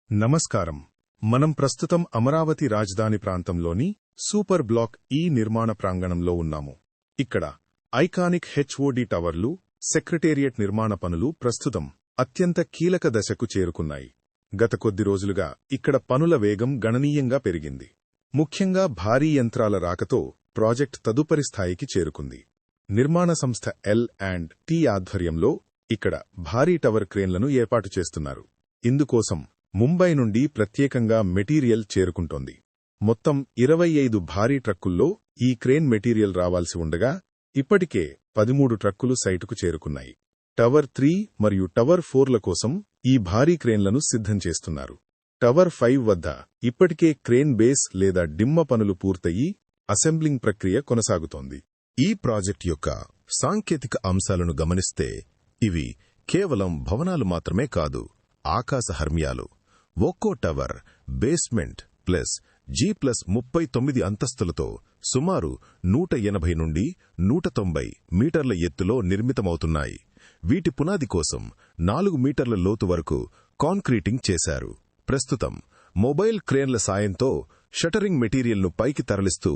నమస్కారం. మనం ప్రస్తుతం అమరావతి రాజధాని ప్రాంతంలోని సూపర్ బ్లాక్ ఈ నిర్మాణ ప్రాంగణంలో ఉన్నాము. ఇక్కడ ఐకానిక్ హెచ్ఓడి టవర్లు, సెక్రటేరియట్ నిర్మాణ పనులు ప్రస్తుతం అత్యంత కీలక దశకు చేరుకున్నాయి. గత కొద్ది రోజులుగా ఇక్కడ పనుల వేగం గణనీయంగా పెరిగింది. ముఖ్యంగా భారీ యంత్రాల రాకతో ప్రాజెక్ట్ తదుపరి స్థాయికి చేరుకుంది. నిర్మాణ సంస్థ L&T ఆధ్వర్యంలో ఇక్కడ భారీ టవర్ క్రేన్లను ఏర్పాటు చేస్తున్నారు. ఇందుకోసం ముంబై నుండి ప్రత్యేకంగా మెటీరియల్ చేరుకుంటోంది. మొత్తం 25 భారీ ట్రక్కుల్లో ఈ క్రేన్ మెటీరియల్ రావాల్సి ఉండగా ఇప్పటికే 13 ట్రక్కులు సైటుకు చేరుకున్నాయి. టవర్ 3 మరియు టవర్ 4ల కోసం ఈ భారీ క్రేన్లను సిద్ధం చేస్తున్నారు. టవర్ 5 వద్ద ఇప్పటికే క్రేన్ బేస్ లేదా దిమ్మ పనులు పూర్తయి అసెంబ్లింగ్ ప్రక్రియ కొనసాగుతోంది. ఈ ప్రాజెక్ట్ యొక్క సాంకేతిక అంశాలను గమనిస్తే ఇవి కేవలం భవనాలు మాత్రమే కాదు, ఆకాశ హర్మ్యాలు. ఒక్కో టవర్ బేస్మెంట్ ప్లస్ G+39 అంతస్తులతో సుమారు 180 నుండి 190 మీటర్ల ఎత్తులో నిర్మితమవుతున్నాయి. వీటి పునాది కోసం 4 మీటర్ల లోతు వరకు కాంక్రీటింగ్ చేశారు. ప్రస్తుతం మొబైల్ క్రేన్ల సాయంతో షటరింగ్ మెటీరియల్ను పైకి తరలిస్తూ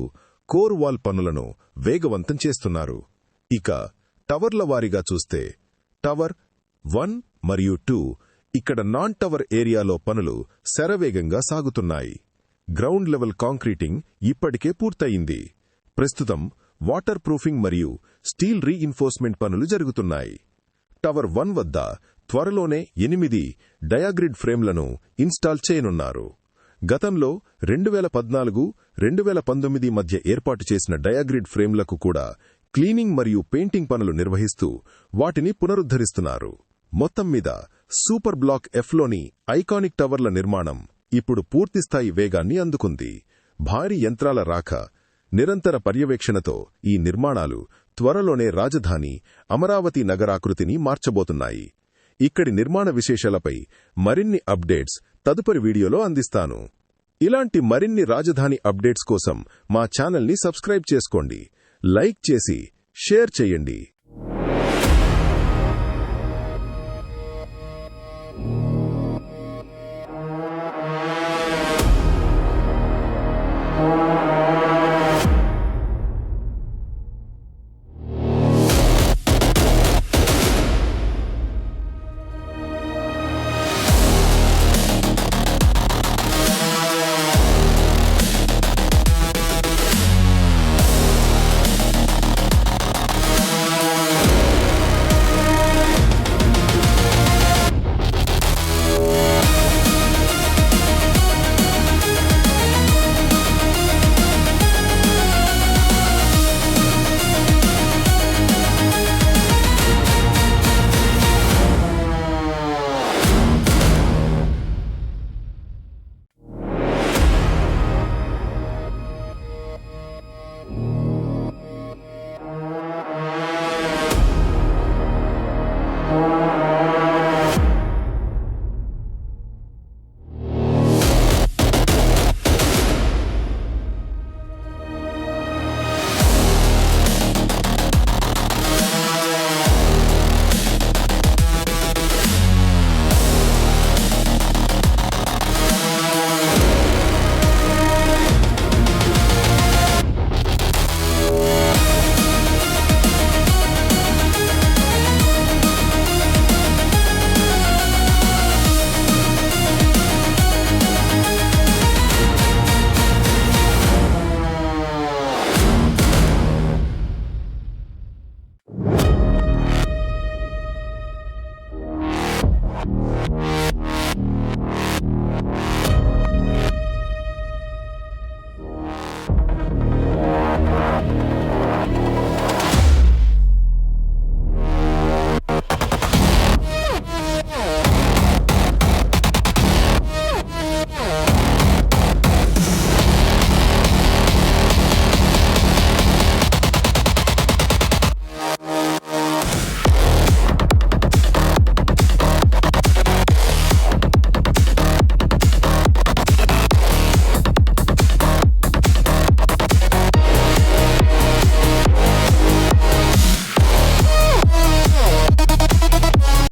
కోర్ వాల్ పనులను వేగవంతం చేస్తున్నారు. ఇక టవర్ల వారీగా చూస్తే టవర్ 1 మరియు 2 ఇక్కడ నాన్ టవర్ ఏరియాలో పనులు శరవేగంగా సాగుతున్నాయి. గ్రౌండ్ లెవెల్ కాంక్రీటింగ్ ఇప్పటికే పూర్తయింది. ప్రస్తుతం వాటర్ ప్రూఫింగ్ మరియు స్టీల్ రీఇన్ఫోర్స్మెంట్ పనులు జరుగుతున్నాయి. టవర్ 1 వద్ద త్వరలోనే 8 డయాగ్రిడ్ ఫ్రేమ్లను ఇన్స్టాల్ చేయనున్నారు. గతంలో 2014-2019 మధ్య ఏర్పాటు చేసిన డయాగ్రిడ్ ఫ్రేమ్లకు కూడా క్లీనింగ్ మరియు పెయింటింగ్ పనులు నిర్వహిస్తూ వాటిని పునరుద్ధరిస్తున్నారు. మొత్తం మీద సూపర్ బ్లాక్ Fలోని ఐకానిక్ టవర్ల నిర్మాణం ఇప్పుడు పూర్తిస్థాయి వేగాన్ని అందుకుంది. భారీ యంత్రాల రాక, నిరంతర పర్యవేక్షణతో ఈ నిర్మాణాలు త్వరలోనే రాజధాని అమరావతి నగరాకృతిని మార్చబోతున్నాయి. ఇక్కడి నిర్మాణ విశేషాలపై మరిన్ని అప్డేట్స్ తదుపరి వీడియోలో అందిస్తాను. ఇలాంటి మరిన్ని రాజధాని అప్డేట్స్ కోసం మా ఛానల్ని సబ్స్క్రైబ్ చేసుకోండి, లైక్ చేసి షేర్ చేయండి.